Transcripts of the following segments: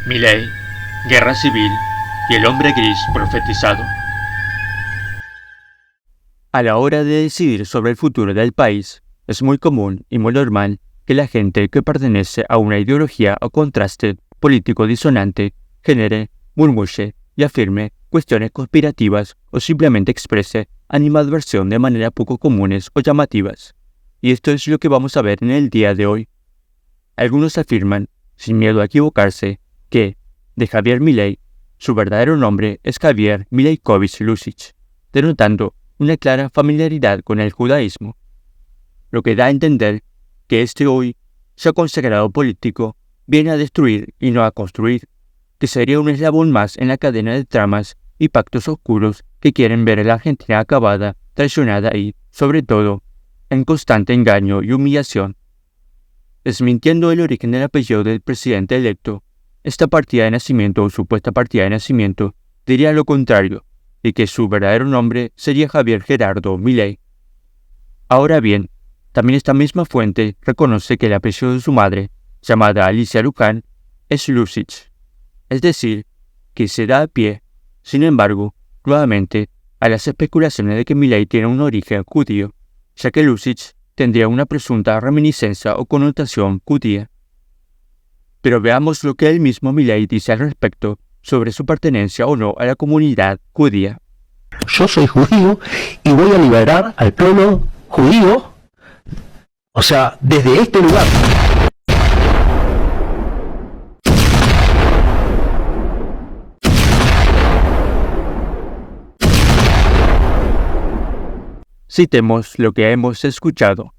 Milei, guerra civil y el hombre gris profetizado. A la hora de decidir sobre el futuro del país, es muy común y muy normal que la gente que pertenece a una ideología o contraste político disonante genere, murmure y afirme cuestiones conspirativas o simplemente exprese animadversión de manera poco comunes o llamativas. Y esto es lo que vamos a ver en el día de hoy. Algunos afirman, sin miedo a equivocarse, que, de Javier Milei, su verdadero nombre es Javier Mileikovic Lucic, denotando una clara familiaridad con el judaísmo, lo que da a entender que este hoy, ya consagrado político, viene a destruir y no a construir, que sería un eslabón más en la cadena de tramas y pactos oscuros que quieren ver a la Argentina acabada, traicionada y, sobre todo, en constante engaño y humillación. Desmintiendo el origen del apellido del presidente electo, esta partida de nacimiento o supuesta partida de nacimiento diría lo contrario, y que su verdadero nombre sería Javier Gerardo Milei. Ahora bien, también esta misma fuente reconoce que el apellido de su madre, llamada Alicia Luján, es Lucic, es decir, que se da a pie, sin embargo, nuevamente, a las especulaciones de que Milei tiene un origen judío, ya que Lucic tendría una presunta reminiscencia o connotación judía. Pero veamos lo que el mismo Milei dice al respecto sobre su pertenencia o no a la comunidad judía. Yo soy judío y voy a liberar al pueblo judío, o sea, desde este lugar. Citemos lo que hemos escuchado.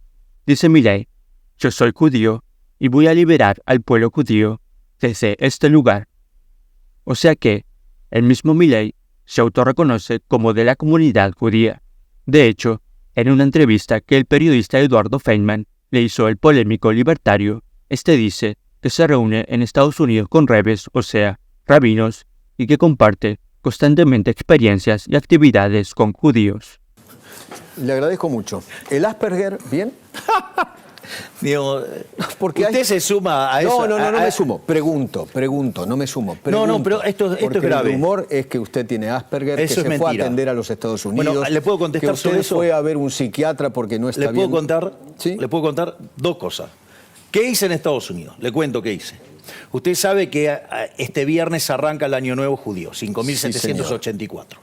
Dice Milei, yo soy judío y voy a liberar al pueblo judío desde este lugar. O sea que, el mismo Milei se autorreconoce como de la comunidad judía. De hecho, en una entrevista que el periodista Eduardo Feynman le hizo al polémico libertario, este dice que se reúne en Estados Unidos con rebes, o sea, rabinos, y que comparte constantemente experiencias y actividades con judíos. Le agradezco mucho. ¿El Asperger, bien? Digo, Porque usted se suma a eso. No me sumo. Pregunto, no me sumo. No, pero esto es grave. El rumor es que usted tiene Asperger, eso que es se fue a mentira. atender a los Estados Unidos. Bueno, ¿le puedo contestar sobre eso? Que usted fue a ver un psiquiatra porque no está bien. ¿Sí? Le puedo contar dos cosas. ¿Qué hice en Estados Unidos? Le cuento qué hice. Usted sabe que este viernes arranca el Año Nuevo Judío, 5784.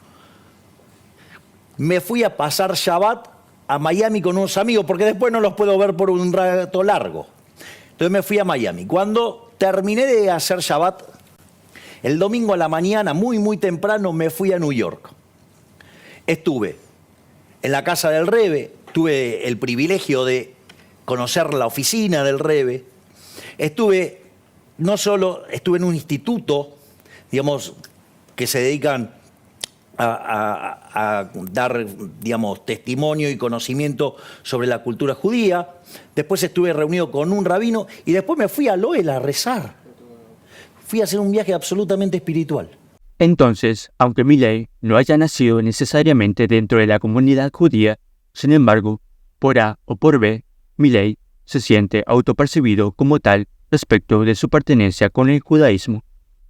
Me fui a pasar Shabbat a Miami con unos amigos, porque después no los puedo ver por un rato largo. Entonces me fui a Miami. Cuando terminé de hacer Shabbat, el domingo a la mañana, muy temprano, me fui a New York. Estuve en la casa del Rebbe, tuve el privilegio de conocer la oficina del Rebbe. No solo estuve en un instituto, digamos, que se dedican a dar, digamos, testimonio y conocimiento sobre la cultura judía. Después estuve reunido con un rabino y después me fui a Loel a rezar. Fui a hacer un viaje absolutamente espiritual. Entonces, aunque Milei no haya nacido necesariamente dentro de la comunidad judía, sin embargo, por A o por B, Milei se siente autopercibido como tal respecto de su pertenencia con el judaísmo.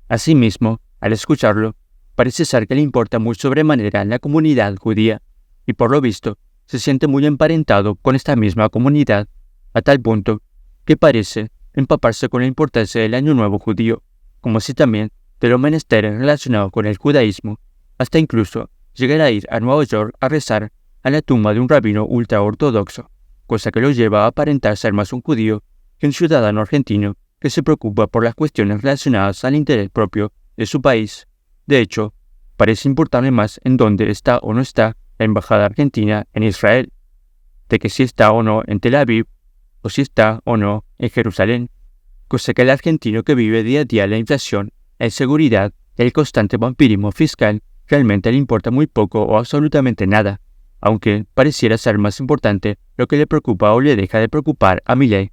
Asimismo, al escucharlo, parece ser que le importa muy sobremanera la comunidad judía, y por lo visto, se siente muy emparentado con esta misma comunidad, a tal punto que parece empaparse con la importancia del Año Nuevo judío, como si también de los menesteres relacionados con el judaísmo, hasta incluso llegar a ir a Nueva York a rezar a la tumba de un rabino ultraortodoxo, cosa que lo lleva a aparentar ser más un judío que un ciudadano argentino que se preocupa por las cuestiones relacionadas al interés propio de su país. De hecho, parece importarle más en dónde está o no está la embajada argentina en Israel, de que si está o no en Tel Aviv, o si está o no en Jerusalén, cosa que al argentino que vive día a día la inflación, la inseguridad y el constante vampirismo fiscal realmente le importa muy poco o absolutamente nada, aunque pareciera ser más importante lo que le preocupa o le deja de preocupar a Milei.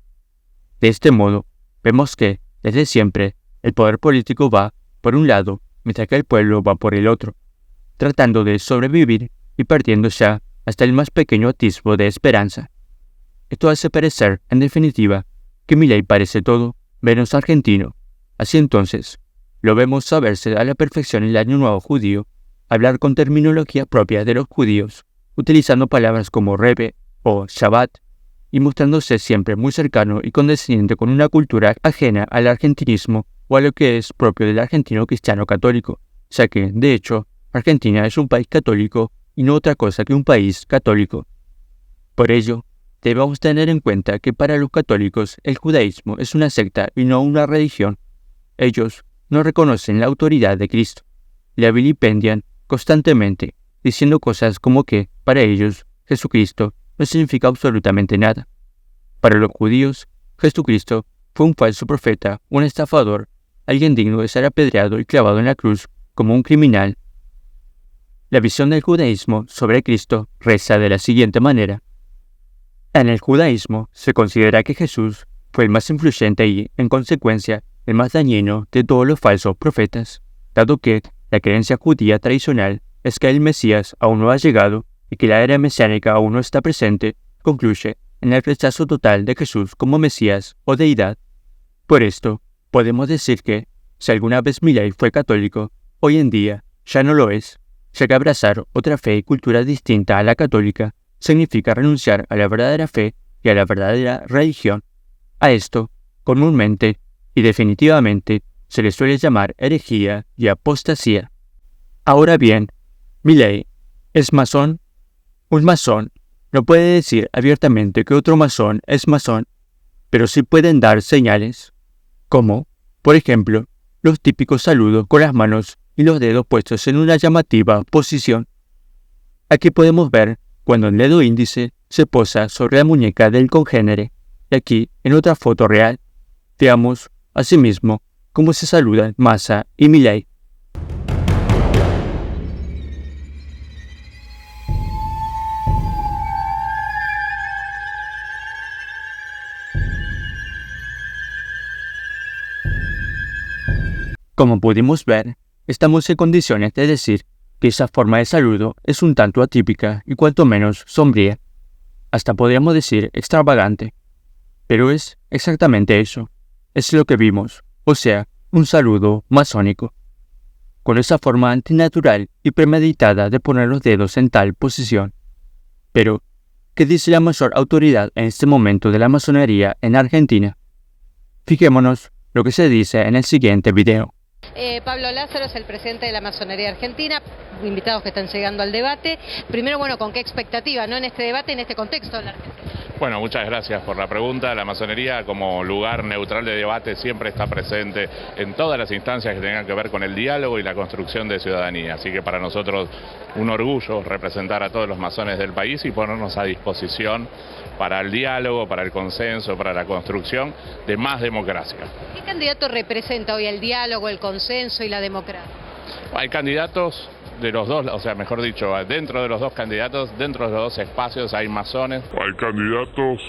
De este modo, vemos que, desde siempre, el poder político va, por un lado, mientras que el pueblo va por el otro, tratando de sobrevivir y perdiendo ya hasta el más pequeño atisbo de esperanza. Esto hace parecer, en definitiva, que Milei parece todo menos argentino. Así entonces, Lo vemos saberse a la perfección el Año Nuevo judío, hablar con terminología propia de los judíos, utilizando palabras como Rebbe o Shabbat, y mostrándose siempre muy cercano y condescendiente con una cultura ajena al argentinismo o a lo que es propio del argentino cristiano católico, ya que, de hecho, Argentina es un país católico y no otra cosa que un país católico. Por ello, debemos tener en cuenta que para los católicos el judaísmo es una secta y no una religión. Ellos no reconocen la autoridad de Cristo, la vilipendian constantemente, diciendo cosas como que, para ellos, Jesucristo no significa absolutamente nada. Para los judíos, Jesucristo fue un falso profeta, un estafador, alguien digno de ser apedreado y clavado en la cruz como un criminal. La visión del judaísmo sobre Cristo reza de la siguiente manera. En el judaísmo se considera que Jesús fue el más influyente y, en consecuencia, el más dañino de todos los falsos profetas, dado que la creencia judía tradicional es que el Mesías aún no ha llegado y que la era mesiánica aún no está presente, concluye en el rechazo total de Jesús como Mesías o deidad. Por esto, podemos decir que, si alguna vez Milei fue católico, hoy en día ya no lo es, ya que abrazar otra fe y cultura distinta a la católica significa renunciar a la verdadera fe y a la verdadera religión. A esto, comúnmente y definitivamente, se le suele llamar herejía y apostasía. Ahora bien, Milei es masón. Un masón no puede decir abiertamente que otro masón es masón, pero sí pueden dar señales, como, por ejemplo, los típicos saludos con las manos y los dedos puestos en una llamativa posición. Aquí podemos ver cuando el dedo índice se posa sobre la muñeca del congénere, y aquí, en otra foto real, veamos, asimismo, cómo se saludan Massa y Milei. Como pudimos ver, estamos en condiciones de decir que esa forma de saludo es un tanto atípica y cuanto menos sombría, hasta podríamos decir extravagante. Pero es exactamente eso, es lo que vimos, o sea, un saludo masónico. Con esa forma antinatural y premeditada de poner los dedos en tal posición. Pero, ¿qué dice la mayor autoridad en este momento de la masonería en Argentina? Fijémonos lo que se dice en el siguiente video. Pablo Lázaro es el presidente de la Masonería Argentina, invitados que están llegando al debate. Primero, bueno, ¿con qué expectativa, no, en este debate, en este contexto de la Argentina? Bueno, muchas gracias por la pregunta. La masonería como lugar neutral de debate siempre está presente en todas las instancias que tengan que ver con el diálogo y la construcción de ciudadanía. Así que para nosotros un orgullo representar a todos los masones del país y ponernos a disposición para el diálogo, para el consenso, para la construcción de más democracia. ¿Qué candidato representa hoy el diálogo, el consenso y la democracia? Hay candidatos de los dos, o sea, mejor dicho, dentro de los dos candidatos, dentro de los dos espacios hay masones. Hay candidatos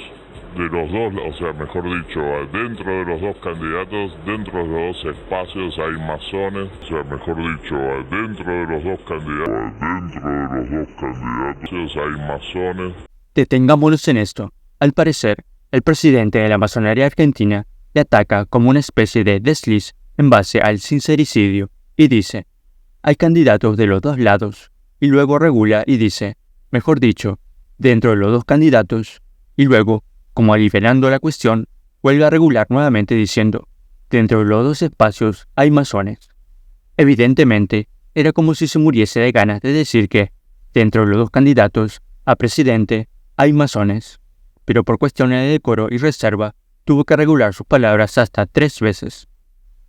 de los dos, o sea, mejor dicho, dentro de los dos candidatos, dentro de los dos espacios hay masones, o sea, mejor dicho, dentro de los dos candidatos hay masones. Detengámonos en esto. Al parecer, el presidente de la masonería argentina le ataca como una especie de desliz en base al sincericidio y dice, hay candidatos de los dos lados, y luego regula y dice, mejor dicho, dentro de los dos candidatos, y luego, como aliviando la cuestión, vuelve a regular nuevamente diciendo, dentro de los dos espacios hay masones. Evidentemente, era como si se muriese de ganas de decir que, dentro de los dos candidatos a presidente, hay masones, pero por cuestiones de decoro y reserva, tuvo que regular sus palabras hasta 3 veces.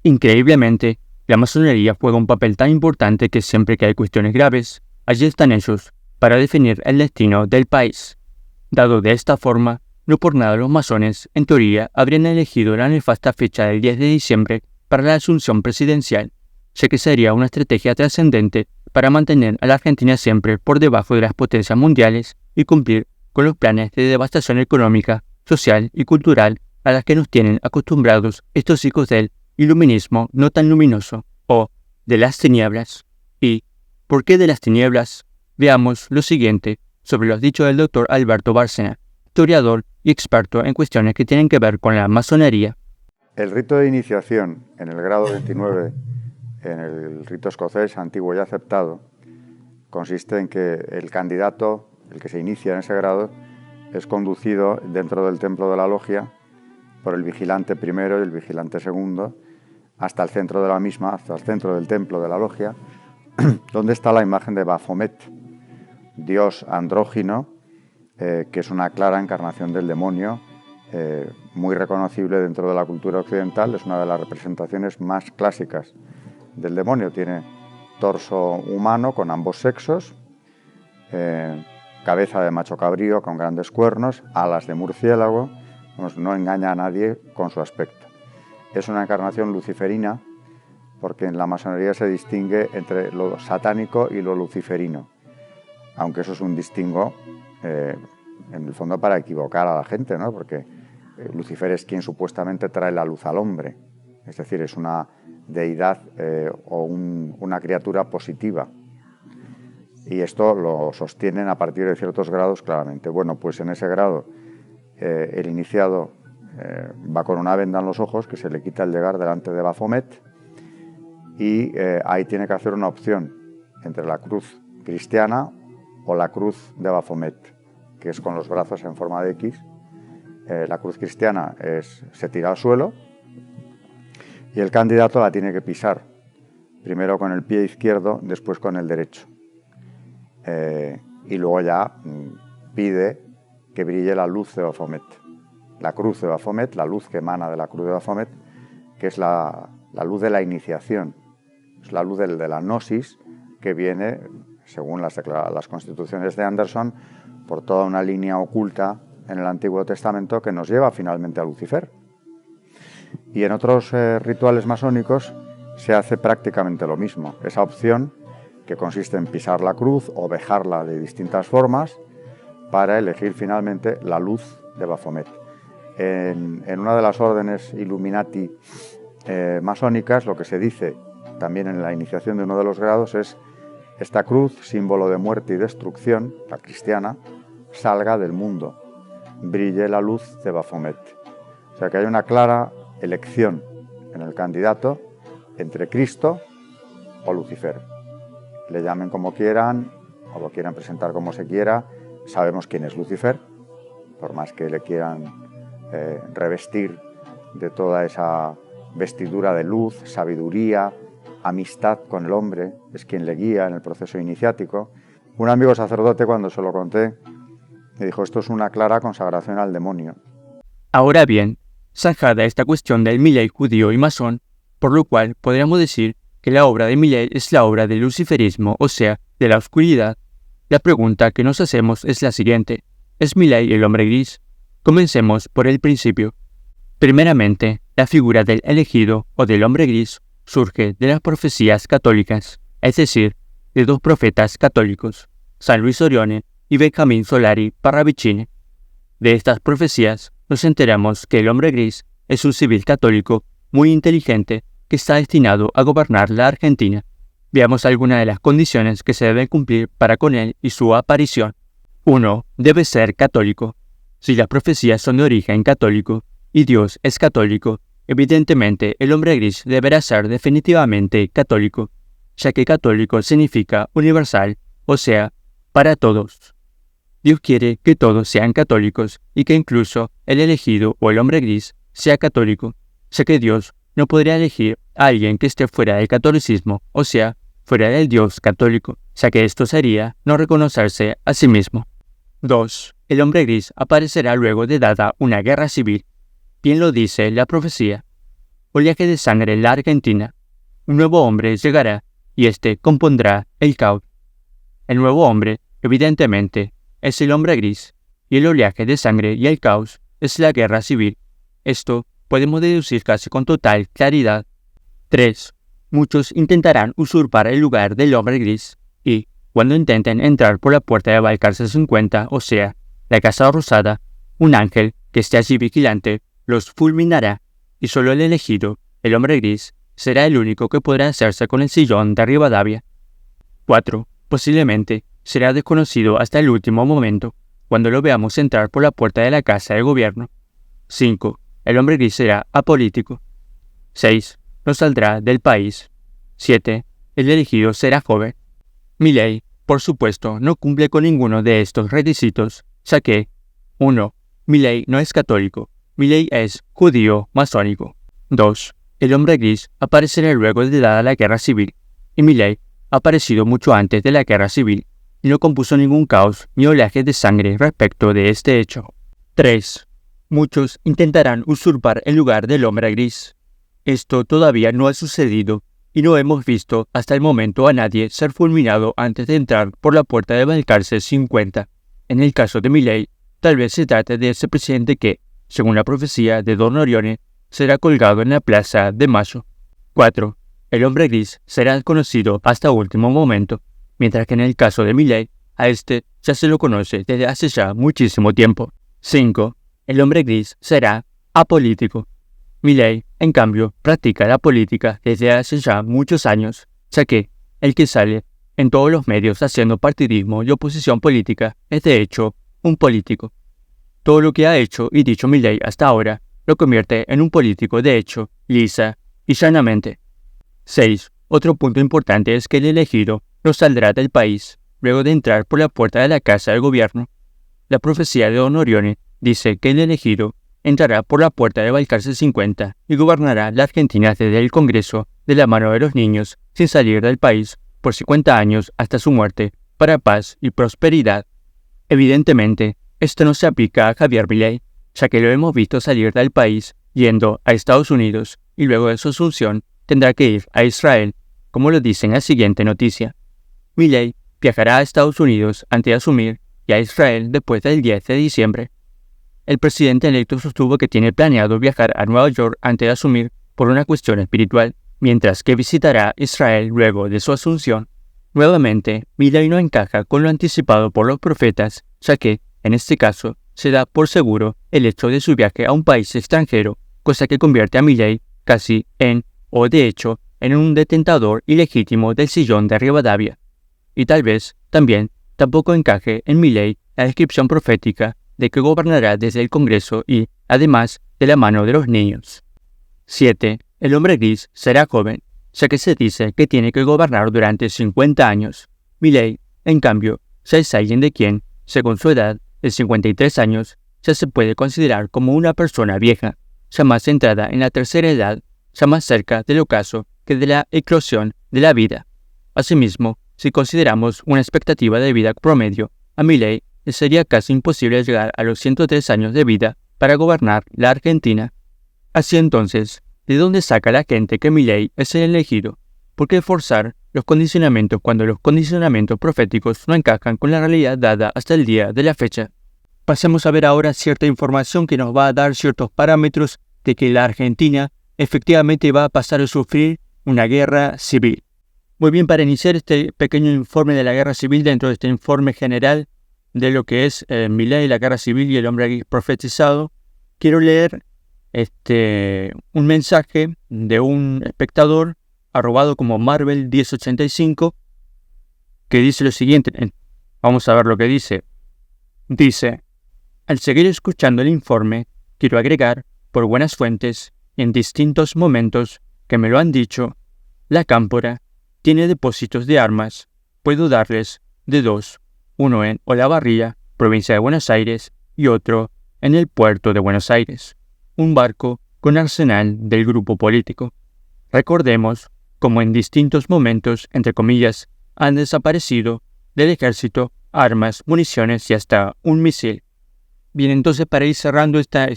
Increíblemente, la masonería juega un papel tan importante que siempre que hay cuestiones graves, allí están ellos, para definir el destino del país. Dado de esta forma, no por nada los masones, en teoría, habrían elegido la nefasta fecha del 10 de diciembre para la asunción presidencial, ya que sería una estrategia trascendente para mantener a la Argentina siempre por debajo de las potencias mundiales y cumplir con los planes de devastación económica, social y cultural a las que nos tienen acostumbrados estos hijos del iluminismo no tan luminoso, o de las tinieblas. ¿Y por qué de las tinieblas? Veamos lo siguiente sobre los dichos del doctor Alberto Bárcena, historiador y experto en cuestiones que tienen que ver con la masonería. El rito de iniciación en el grado 29 en el rito escocés antiguo y aceptado, consiste en que el candidato, el que se inicia en ese grado, es conducido dentro del templo de la logia por el vigilante primero y el vigilante segundo hasta el centro de la misma, hasta el centro del templo de la logia, donde está la imagen de Baphomet, dios andrógino, que es una clara encarnación del demonio, muy reconocible dentro de la cultura occidental. Es una de las representaciones más clásicas del demonio. Tiene torso humano con ambos sexos, cabeza de macho cabrío con grandes cuernos, alas de murciélago. No engaña a nadie con su aspecto. Es una encarnación luciferina, porque en la masonería se distingue entre lo satánico y lo luciferino, aunque eso es un distingo en el fondo para equivocar a la gente, ¿no? Porque Lucifer es quien supuestamente trae la luz al hombre, es decir, es una deidad o una criatura positiva, y esto lo sostienen a partir de ciertos grados claramente. Bueno, pues en ese grado el iniciado va con una venda en los ojos que se le quita al llegar delante de Baphomet, y ahí tiene que hacer una opción entre la cruz cristiana o la cruz de Baphomet, que es con los brazos en forma de X. La cruz cristiana se tira al suelo y el candidato la tiene que pisar, primero con el pie izquierdo, después con el derecho. Y luego ya pide que brille la luz de Baphomet. La cruz de Baphomet, la luz que emana de la cruz de Baphomet, que es la luz de la iniciación, es la luz de la gnosis, que viene, según las constituciones de Anderson, por toda una línea oculta en el Antiguo Testamento que nos lleva finalmente a Lucifer. Y en otros rituales masónicos se hace prácticamente lo mismo. Esa opción, que consiste en pisar la cruz o vejarla de distintas formas para elegir finalmente la luz de Baphomet. En una de las órdenes Illuminati masónicas, lo que se dice también en la iniciación de uno de los grados es: esta cruz, símbolo de muerte y destrucción, la cristiana, salga del mundo, brille la luz de Baphomet. O sea que hay una clara elección en el candidato entre Cristo o Lucifer. Le llamen como quieran o lo quieran presentar como se quiera, sabemos quién es Lucifer, por más que le quieran revestir de toda esa vestidura de luz, sabiduría, amistad con el hombre, es quien le guía en el proceso iniciático. Un amigo sacerdote, cuando se lo conté, me dijo: esto es una clara consagración al demonio. Ahora bien, zanjada esta cuestión del Milei judío y masón, por lo cual podríamos decir que la obra de Milei es la obra del luciferismo, o sea, de la oscuridad, la pregunta que nos hacemos es la siguiente: ¿es Milei el hombre gris? Comencemos por el principio. Primeramente, la figura del elegido o del hombre gris surge de las profecías católicas, es decir, de dos profetas católicos, San Luis Orione y Benjamín Solari Parravicini. De estas profecías nos enteramos que el hombre gris es un civil católico muy inteligente que está destinado a gobernar la Argentina. Veamos algunas de las condiciones que se deben cumplir para con él y su aparición. 1. Debe ser católico. Si las profecías son de origen católico y Dios es católico, evidentemente el hombre gris deberá ser definitivamente católico, ya que católico significa universal, o sea, para todos. Dios quiere que todos sean católicos y que incluso el elegido o el hombre gris sea católico, ya que Dios no podría elegir a alguien que esté fuera del catolicismo, o sea, fuera del Dios católico, ya que esto sería no reconocerse a sí mismo. 2. El hombre gris aparecerá luego de dada una guerra civil. Bien lo dice la profecía. Oleaje de sangre en la Argentina. Un nuevo hombre llegará y éste compondrá el caos. El nuevo hombre, evidentemente, es el hombre gris, y el oleaje de sangre y el caos es la guerra civil. Esto podemos deducir casi con total claridad. 3. Muchos intentarán usurpar el lugar del hombre gris, y, cuando intenten entrar por la puerta de Balcarce 50, o sea, la Casa Rosada, un ángel que esté allí vigilante los fulminará, y solo el elegido, el hombre gris, será el único que podrá hacerse con el sillón de Rivadavia. 4. Posiblemente será desconocido hasta el último momento, cuando lo veamos entrar por la puerta de la Casa de Gobierno. 5. El hombre gris será apolítico. 6. No saldrá del país. 7. El elegido será joven. Milei, por supuesto, no cumple con ninguno de estos requisitos, ya que 1. Milei no es católico. Milei es judío masónico. 2. El hombre gris aparecerá luego de dada la guerra civil, y Milei ha aparecido mucho antes de la guerra civil, y no compuso ningún caos ni oleaje de sangre respecto de este hecho. 3. Muchos intentarán usurpar el lugar del hombre gris. Esto todavía no ha sucedido, y no hemos visto hasta el momento a nadie ser fulminado antes de entrar por la puerta de Balcarce 50. En el caso de Milei, tal vez se trate de ese presidente que, según la profecía de Don Orione, será colgado en la Plaza de Mayo. 4. El hombre gris será conocido hasta último momento, mientras que en el caso de Milei, a este ya se lo conoce desde hace ya muchísimo tiempo. 5. El hombre gris será apolítico. Milei, en cambio, practica la política desde hace ya muchos años, ya que el que sale en todos los medios haciendo partidismo y oposición política es de hecho un político. Todo lo que ha hecho y dicho Milei hasta ahora lo convierte en un político de hecho, lisa y llanamente. 6. Otro punto importante es que el elegido no saldrá del país luego de entrar por la puerta de la Casa de Gobierno. La profecía de Don Orione dice que el elegido entrará por la puerta de Balcarce 50 y gobernará la Argentina desde el Congreso de la mano de los niños sin salir del país por 50 años hasta su muerte para paz y prosperidad. Evidentemente, esto no se aplica a Javier Milei, ya que lo hemos visto salir del país yendo a Estados Unidos y luego de su asunción tendrá que ir a Israel, como lo dice en la siguiente noticia. Milei viajará a Estados Unidos antes de asumir y a Israel después del 10 de diciembre. El presidente electo sostuvo que tiene planeado viajar a Nueva York antes de asumir por una cuestión espiritual, mientras que visitará Israel luego de su asunción. Nuevamente, Milei no encaja con lo anticipado por los profetas, ya que, en este caso, se da por seguro el hecho de su viaje a un país extranjero, cosa que convierte a Milei casi en, o de hecho, en un detentador ilegítimo del sillón de Rivadavia. Y tal vez, también, tampoco encaje en Milei la descripción profética de que gobernará desde el Congreso y, además, de la mano de los niños. 7. El hombre gris será joven, ya que se dice que tiene que gobernar durante 50 años. Milei, en cambio, ya es alguien de quien, según su edad, de 53 años, ya se puede considerar como una persona vieja, ya más centrada en la tercera edad, ya más cerca del ocaso que de la eclosión de la vida. Asimismo, si consideramos una expectativa de vida promedio, a Milei le sería casi imposible llegar a los 103 años de vida para gobernar la Argentina. Así entonces, ¿de dónde saca la gente que Milei es el elegido? ¿Por qué forzar los condicionamientos cuando los condicionamientos proféticos no encajan con la realidad dada hasta el día de la fecha? Pasemos a ver ahora cierta información que nos va a dar ciertos parámetros de que la Argentina efectivamente va a pasar a sufrir una guerra civil. Muy bien, para iniciar este pequeño informe de la guerra civil dentro de este informe general de lo que es Milei, la guerra civil y el hombre gris profetizado, quiero leer un mensaje de un espectador arrobado como Marvel 1085 que dice lo siguiente. Vamos a ver lo que dice. Dice: al seguir escuchando el informe, quiero agregar, por buenas fuentes, en distintos momentos que me lo han dicho, la Cámpora tiene depósitos de armas. Puedo darles de dos: uno en Olavarría, provincia de Buenos Aires, y otro en el puerto de Buenos Aires, un barco con arsenal del grupo político. Recordemos cómo en distintos momentos, entre comillas, han desaparecido del ejército armas, municiones y hasta un misil. Bien, entonces para ir cerrando esta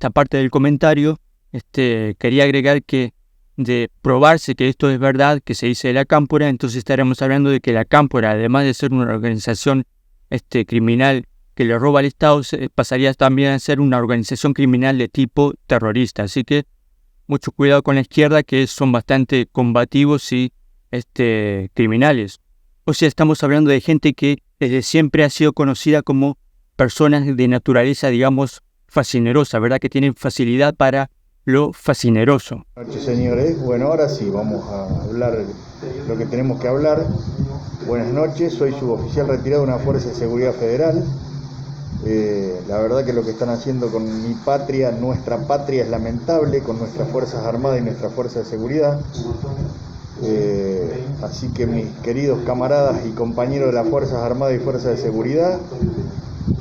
parte del comentario, quería agregar que de probarse que esto es verdad, que se dice de la Cámpora, entonces estaremos hablando de que la Cámpora, además de ser una organización criminal que le roba al Estado, pasaría también a ser una organización criminal de tipo terrorista. Así que mucho cuidado con la izquierda, que son bastante combativos y criminales. O sea, estamos hablando de gente que desde siempre ha sido conocida como personas de naturaleza, digamos, fascinerosa, ¿verdad? Que tienen facilidad para lo fascineroso. Buenas noches, señores. Bueno, ahora sí, vamos a hablar lo que tenemos que hablar. Buenas noches, soy suboficial retirado de una Fuerza de Seguridad Federal. La verdad que lo que están haciendo con mi patria, nuestra patria, es lamentable, con nuestras Fuerzas Armadas y nuestra Fuerza de Seguridad. Así que mis queridos camaradas y compañeros de las Fuerzas Armadas y Fuerzas de Seguridad,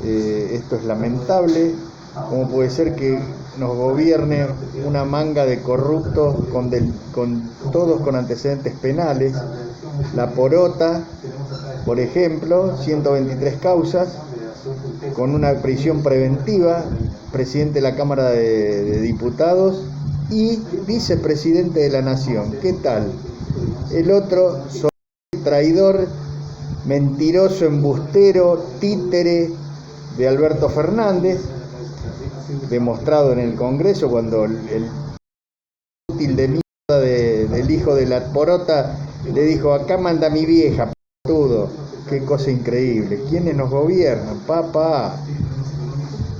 esto es lamentable. ¿Cómo puede ser que nos gobierne una manga de corruptos todos con antecedentes penales? La Porota, por ejemplo, 123 causas, con una prisión preventiva, presidente de la Cámara de Diputados y vicepresidente de la Nación. ¿Qué tal? El otro, traidor, mentiroso, embustero, títere de Alberto Fernández, demostrado en el Congreso cuando el útil de mierda del hijo de la Porota le dijo: acá manda mi vieja, pelotudo. Qué cosa increíble. ¿Quiénes nos gobiernan, papá?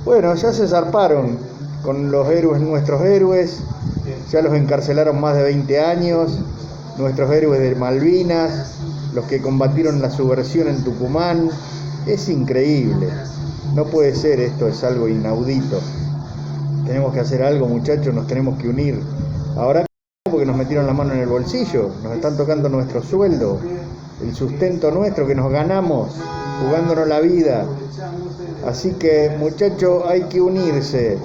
Bueno, ya se zarparon con los héroes, nuestros héroes, ya los encarcelaron más de 20 años, nuestros héroes de Malvinas, los que combatieron la subversión en Tucumán. Es increíble. No puede ser, esto es algo inaudito. Tenemos que hacer algo, muchachos, nos tenemos que unir. Ahora porque nos metieron la mano en el bolsillo, nos están tocando nuestro sueldo, el sustento nuestro que nos ganamos, jugándonos la vida. Así que, muchachos, hay que unirse.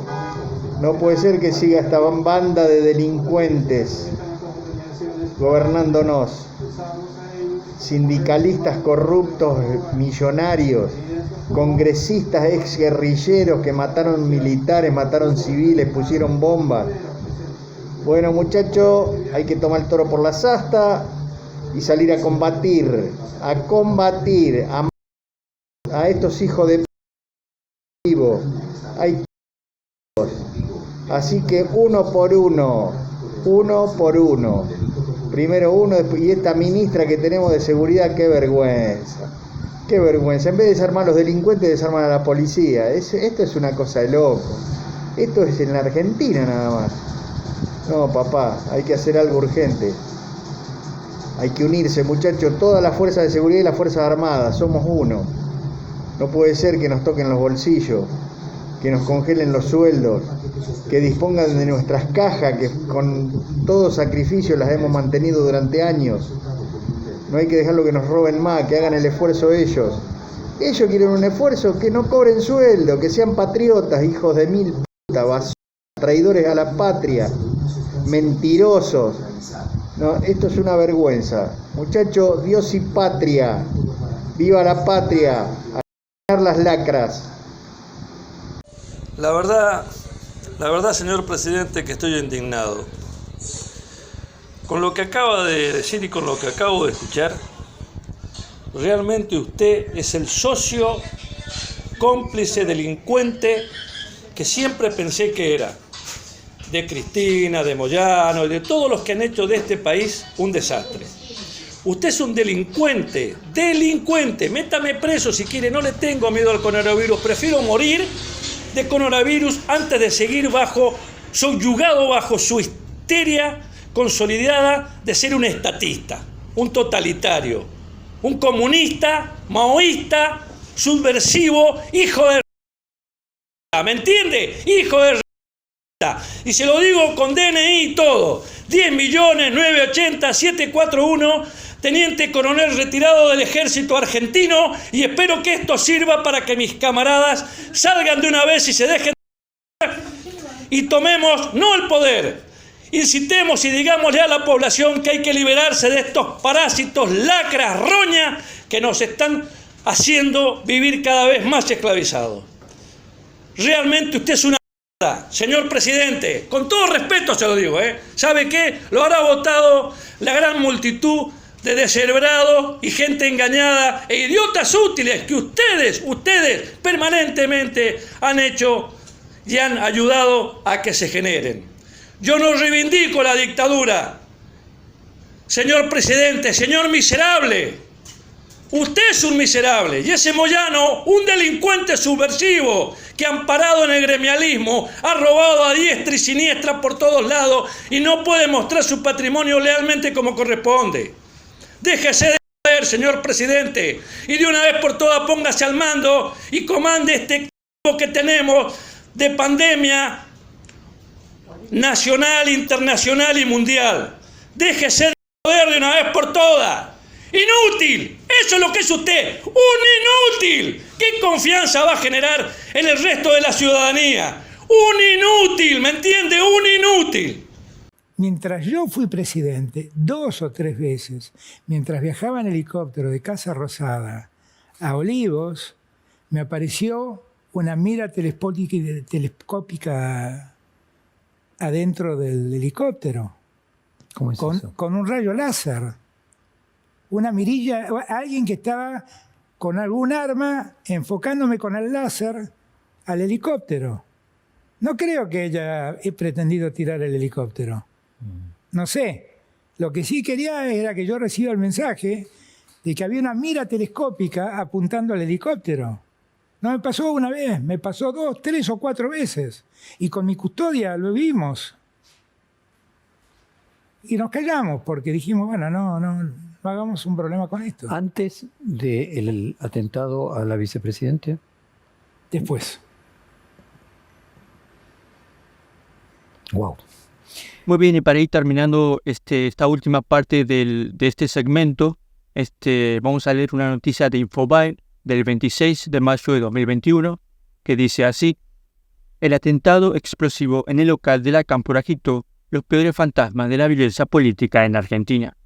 No puede ser que siga esta banda de delincuentes gobernándonos. Sindicalistas corruptos, millonarios, congresistas exguerrilleros que mataron militares, mataron civiles, pusieron bombas. Bueno, muchachos, hay que tomar el toro por las astas y salir a combatir a estos hijos de vivo. Así que uno por uno. Primero uno, y esta ministra que tenemos de seguridad, qué vergüenza. En vez de desarmar a los delincuentes, desarman a la policía. Esto es una cosa de loco. Esto es en la Argentina nada más. No, papá, hay que hacer algo urgente. Hay que unirse, muchachos, todas las fuerzas de seguridad y las fuerzas armadas. Somos uno. No puede ser que nos toquen los bolsillos, que nos congelen los sueldos, que dispongan de nuestras cajas, que con todo sacrificio las hemos mantenido durante años. No hay que dejarlo que nos roben más, que hagan el esfuerzo ellos. Ellos quieren un esfuerzo, que no cobren sueldo, que sean patriotas, hijos de mil puta, basura, traidores a la patria, mentirosos. No, esto es una vergüenza. Muchachos, Dios y patria. ¡Viva la patria! A ganar las lacras. La verdad, señor presidente, que estoy indignado. Con lo que acaba de decir y con lo que acabo de escuchar, realmente usted es el socio cómplice delincuente que siempre pensé que era. De Cristina, de Moyano y de todos los que han hecho de este país un desastre. Usted es un delincuente, métame preso si quiere, no le tengo miedo al coronavirus, prefiero morir de coronavirus antes de seguir subyugado bajo su histeria consolidada de ser un estatista, un totalitario, un comunista, maoísta, subversivo, hijo de... ¿Me entiende? Hijo de... Y se lo digo con DNI y todo. 10.980.741, teniente coronel retirado del ejército argentino, y espero que esto sirva para que mis camaradas salgan de una vez y se dejen y tomemos no el poder, incitemos y digámosle a la población que hay que liberarse de estos parásitos, lacras, roñas que nos están haciendo vivir cada vez más esclavizados. Realmente usted es una... Señor presidente, con todo respeto se lo digo, ¿sabe qué? Lo habrá votado la gran multitud de descerebrados y gente engañada e idiotas útiles que ustedes permanentemente han hecho y han ayudado a que se generen. Yo no reivindico la dictadura, señor presidente, señor miserable. Usted es un miserable y ese Moyano, un delincuente subversivo que amparado en el gremialismo ha robado a diestra y siniestra por todos lados y no puede mostrar su patrimonio lealmente como corresponde. Déjese de joder, señor presidente, y de una vez por todas póngase al mando y comande este que tenemos de pandemia nacional, internacional y mundial. Déjese de joder de una vez por todas. ¡Inútil! Eso es lo que es usted, un inútil. ¿Qué confianza va a generar en el resto de la ciudadanía? Un inútil, ¿me entiende? Un inútil. Mientras yo fui presidente 2 o 3 veces, mientras viajaba en helicóptero de Casa Rosada a Olivos, me apareció una mira telescópica adentro del helicóptero. ¿Cómo es eso? Con un rayo láser. Una mirilla, alguien que estaba con algún arma enfocándome con el láser al helicóptero. No creo que haya pretendido tirar el helicóptero. No sé. Lo que sí quería era que yo reciba el mensaje de que había una mira telescópica apuntando al helicóptero. No me pasó una vez, me pasó 2, 3 o 4 veces. Y con mi custodia lo vimos. Y nos callamos porque dijimos, bueno, no hagamos un problema con esto. ¿Antes del atentado a la vicepresidenta? Después. Wow. Muy bien, y para ir terminando esta última parte de este segmento, vamos a leer una noticia de Infobae del 26 de mayo de 2021, que dice así: el atentado explosivo en el local de la Cámpora agitó los peores fantasmas de la violencia política en Argentina.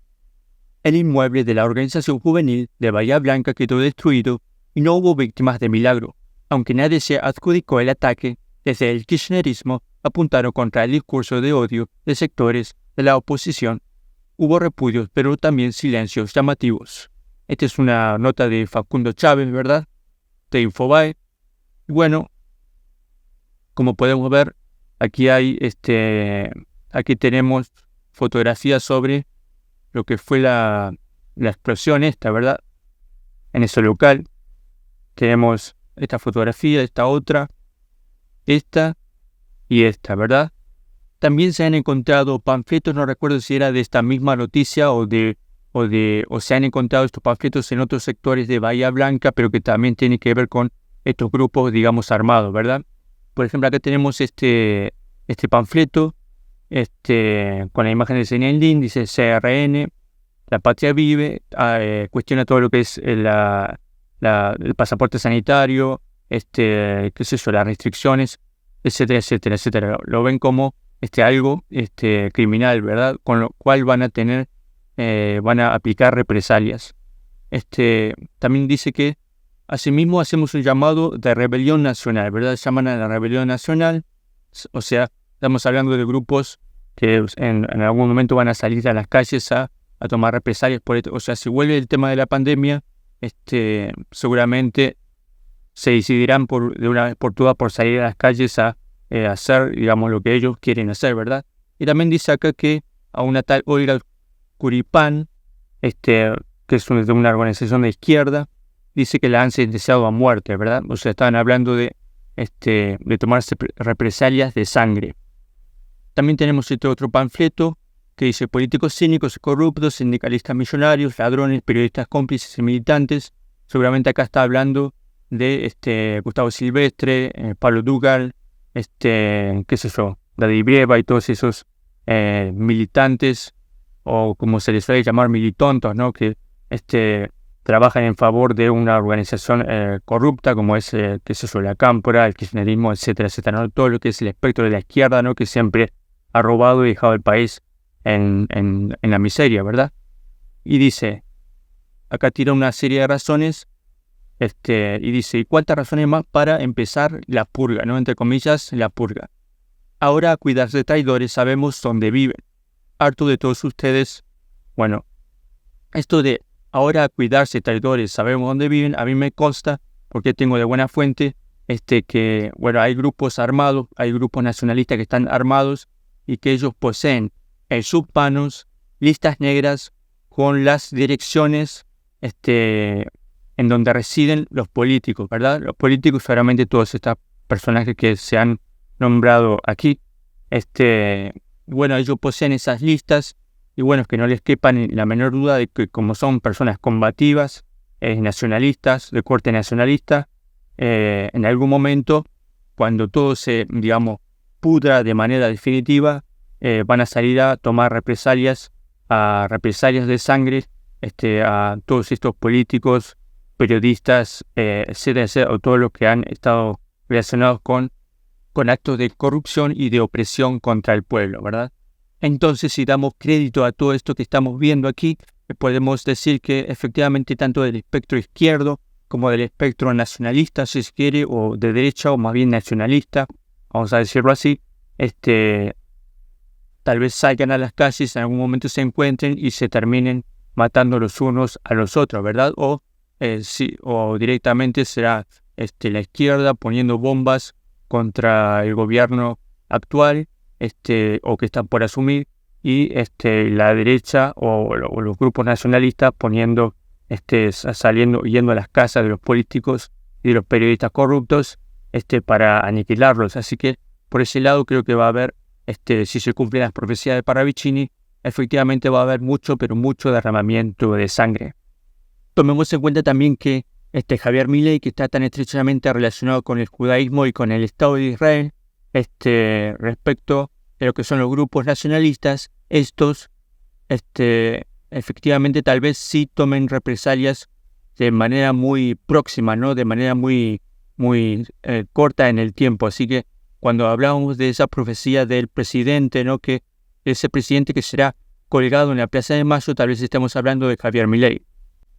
El inmueble de la organización juvenil de Bahía Blanca quedó destruido y no hubo víctimas de milagro, aunque nadie se adjudicó el ataque. Desde el kirchnerismo apuntaron contra el discurso de odio de sectores de la oposición. Hubo repudios, pero también silencios llamativos. Esta es una nota de Facundo Chávez, ¿verdad? De Infobae. Bueno, como podemos ver, aquí hay aquí tenemos fotografías sobre lo que fue la explosión ¿verdad? En ese local. Tenemos esta fotografía, esta otra, esta y esta, ¿verdad? También se han encontrado panfletos, no recuerdo si era de esta misma noticia o se han encontrado estos panfletos en otros sectores de Bahía Blanca, pero que también tienen que ver con estos grupos, digamos, armados, ¿verdad? Por ejemplo, acá tenemos este panfleto, con la imagen de Senelín, dice CRN, la patria vive, cuestiona todo lo que es el pasaporte sanitario, qué sé yo, las restricciones, etcétera, etcétera, etcétera. Lo ven como algo criminal, ¿verdad? Con lo cual van a aplicar represalias. También dice que asimismo hacemos un llamado de rebelión nacional, ¿verdad? Llaman a la rebelión nacional, o sea, estamos hablando de grupos que en algún momento van a salir a las calles a tomar represalias por esto. O sea, si vuelve el tema de la pandemia, seguramente se decidirán de una vez por todas por salir a las calles a hacer, digamos, lo que ellos quieren hacer, ¿verdad? Y también dice acá que a una tal Olga Curipán, que es de una organización de izquierda, dice que la han sentenciado a muerte, ¿verdad? O sea, estaban hablando de tomarse represalias de sangre. También tenemos este otro panfleto que dice: políticos cínicos y corruptos, sindicalistas millonarios, ladrones, periodistas cómplices y militantes. Seguramente acá está hablando de Gustavo Silvestre, Pablo Dugal, qué sé yo, Daddy Brieva y todos esos militantes, o como se les suele llamar, militontos, ¿no? Que trabajan en favor de una organización corrupta como es, qué sé yo, la Cámpora, el kirchnerismo, etcétera, etcétera, ¿no? Todo lo que es el espectro de la izquierda, ¿no? Que siempre ha robado y dejado el país en la miseria, ¿verdad? Y dice, acá tira una serie de razones, y dice: ¿y cuántas razones más para empezar la purga, ¿no? Entre comillas, la purga? Ahora, a cuidarse de traidores, sabemos dónde viven. Harto de todos ustedes. Bueno, esto de ahora a cuidarse de traidores, sabemos dónde viven, a mí me consta, porque tengo de buena fuente, que, bueno, hay grupos armados, hay grupos nacionalistas que están armados y que ellos poseen en sus manos listas negras con las direcciones, en donde residen los políticos, ¿verdad? Los políticos, seguramente todos estos personajes que se han nombrado aquí, bueno, ellos poseen esas listas y bueno, que no les quepa ni la menor duda de que como son personas combativas, nacionalistas, de corte nacionalista, en algún momento, cuando todo se, digamos, pudra de manera definitiva, van a salir a tomar represalias a represalias de sangre a todos estos políticos, periodistas, etcétera, etcétera, o todos los que han estado relacionados con actos de corrupción y de opresión contra el pueblo, ¿verdad? Entonces, si damos crédito a todo esto que estamos viendo aquí, podemos decir que efectivamente tanto del espectro izquierdo como del espectro nacionalista, si se quiere, o de derecha, o más bien nacionalista, vamos a decirlo así, tal vez salgan a las calles, en algún momento se encuentren y se terminen matando los unos a los otros, ¿verdad? O directamente será la izquierda poniendo bombas contra el gobierno actual, o que están por asumir, y la derecha o los grupos nacionalistas poniendo, yendo a las casas de los políticos y de los periodistas corruptos, para aniquilarlos. Así que por ese lado creo que va a haber, si se cumplen las profecías de Parravicini, efectivamente va a haber mucho, pero mucho derramamiento de sangre. Tomemos en cuenta también que Javier Milei, que está tan estrechamente relacionado con el judaísmo y con el Estado de Israel, respecto de lo que son los grupos nacionalistas, estos efectivamente tal vez sí tomen represalias de manera muy próxima, ¿no? De manera muy corta en el tiempo. Así que cuando hablamos de esa profecía del presidente, ¿no? Que ese presidente que será colgado en la Plaza de Mayo, tal vez estemos hablando de Javier Milei.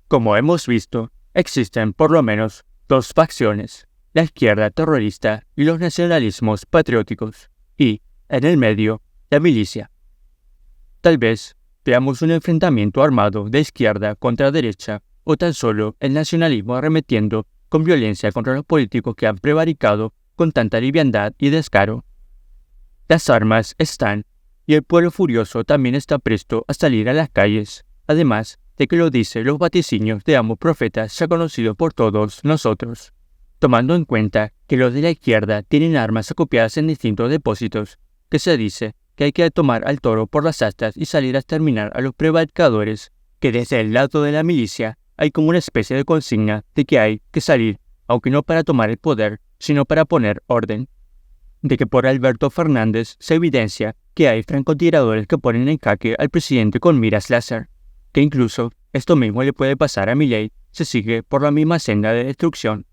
Como hemos visto, existen por lo menos dos facciones, la izquierda terrorista y los nacionalismos patrióticos, y, en el medio, la milicia. Tal vez veamos un enfrentamiento armado de izquierda contra derecha, o tan solo el nacionalismo arremetiendo con violencia contra los políticos que han prevaricado con tanta liviandad y descaro. Las armas están, y el pueblo furioso también está presto a salir a las calles, además de que lo dicen los vaticinios de ambos profetas ya conocidos por todos nosotros, tomando en cuenta que los de la izquierda tienen armas acopiadas en distintos depósitos, que se dice que hay que tomar al toro por las astas y salir a exterminar a los prevaricadores, que desde el lado de la milicia hay como una especie de consigna de que hay que salir, aunque no para tomar el poder, sino para poner orden. De que por Alberto Fernández se evidencia que hay francotiradores que ponen en jaque al presidente con miras láser, que incluso esto mismo le puede pasar a Milei si sigue por la misma senda de destrucción,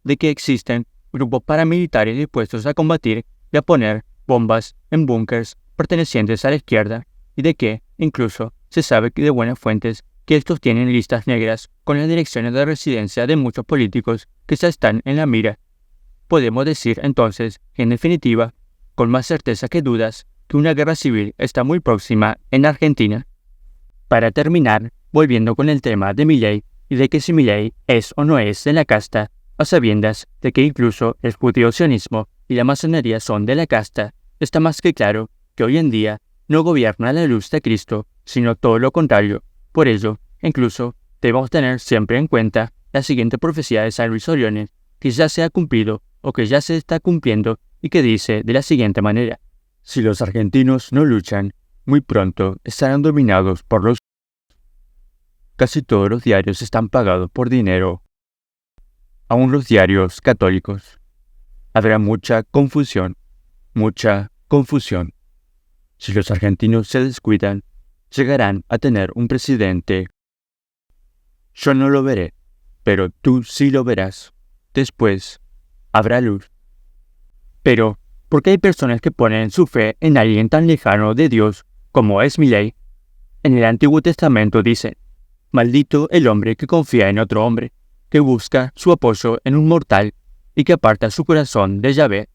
de que existen grupos paramilitares dispuestos a combatir y a poner bombas en búnkers pertenecientes a la izquierda, y de que, incluso, se sabe de buenas fuentes que estos tienen listas negras con las direcciones de residencia de muchos políticos que ya están en la mira. Podemos decir, entonces, en definitiva, con más certeza que dudas, que una guerra civil está muy próxima en Argentina. Para terminar, volviendo con el tema de Milei y de que si Milei es o no es de la casta, a sabiendas de que incluso el judeo-sionismo y la masonería son de la casta, está más que claro que hoy en día no gobierna a la luz de Cristo, sino todo lo contrario. Por ello, incluso, debemos tener siempre en cuenta la siguiente profecía de San Luis Orione, que ya se ha cumplido o que ya se está cumpliendo y que dice de la siguiente manera: si los argentinos no luchan, muy pronto estarán dominados por los... Casi todos los diarios están pagados por dinero, aun los diarios católicos. Habrá mucha confusión. Si los argentinos se descuidan, llegarán a tener un presidente. Yo no lo veré, pero tú sí lo verás. Después, habrá luz. Pero, ¿por qué hay personas que ponen su fe en alguien tan lejano de Dios como es Milei? En el Antiguo Testamento dice: maldito el hombre que confía en otro hombre, que busca su apoyo en un mortal y que aparta su corazón de Yahvé.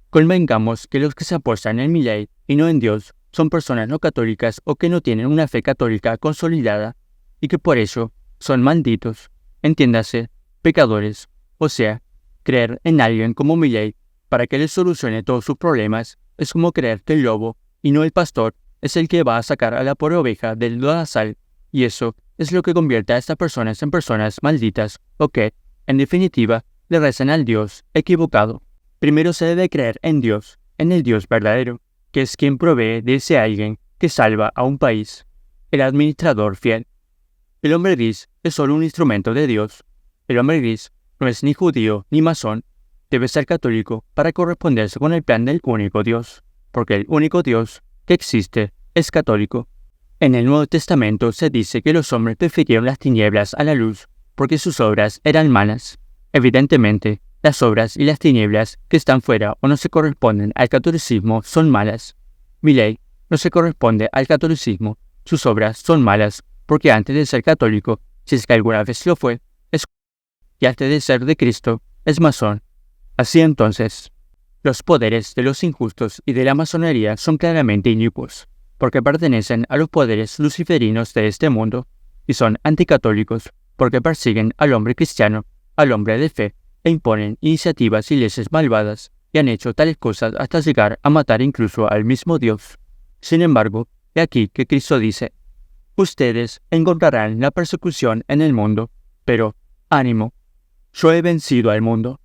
Convengamos que los que se apoyan en Milei y no en Dios son personas no católicas o que no tienen una fe católica consolidada y que por ello son malditos, entiéndase, pecadores. O sea, creer en alguien como Milei para que les solucione todos sus problemas es como creer que el lobo y no el pastor es el que va a sacar a la pobre oveja del lodazal, y eso es lo que convierte a estas personas en personas malditas o que, en definitiva, le rezan al Dios equivocado. Primero se debe creer en Dios, en el Dios verdadero, que es quien provee de ese alguien que salva a un país, el administrador fiel. El hombre gris es solo un instrumento de Dios. El hombre gris no es ni judío ni masón, debe ser católico para corresponderse con el plan del único Dios, porque el único Dios que existe es católico. En el Nuevo Testamento se dice que los hombres prefirieron las tinieblas a la luz porque sus obras eran malas. Evidentemente, las obras y las tinieblas que están fuera o no se corresponden al catolicismo son malas. Milei no se corresponde al catolicismo, sus obras son malas porque antes de ser católico, si es que alguna vez lo fue, es y antes de ser de Cristo, es masón. Así entonces, los poderes de los injustos y de la masonería son claramente inicuos, porque pertenecen a los poderes luciferinos de este mundo, y son anticatólicos, porque persiguen al hombre cristiano, al hombre de fe, e imponen iniciativas y leyes malvadas, y han hecho tales cosas hasta llegar a matar incluso al mismo Dios. Sin embargo, he aquí que Cristo dice, ustedes encontrarán la persecución en el mundo, pero, ánimo, yo he vencido al mundo.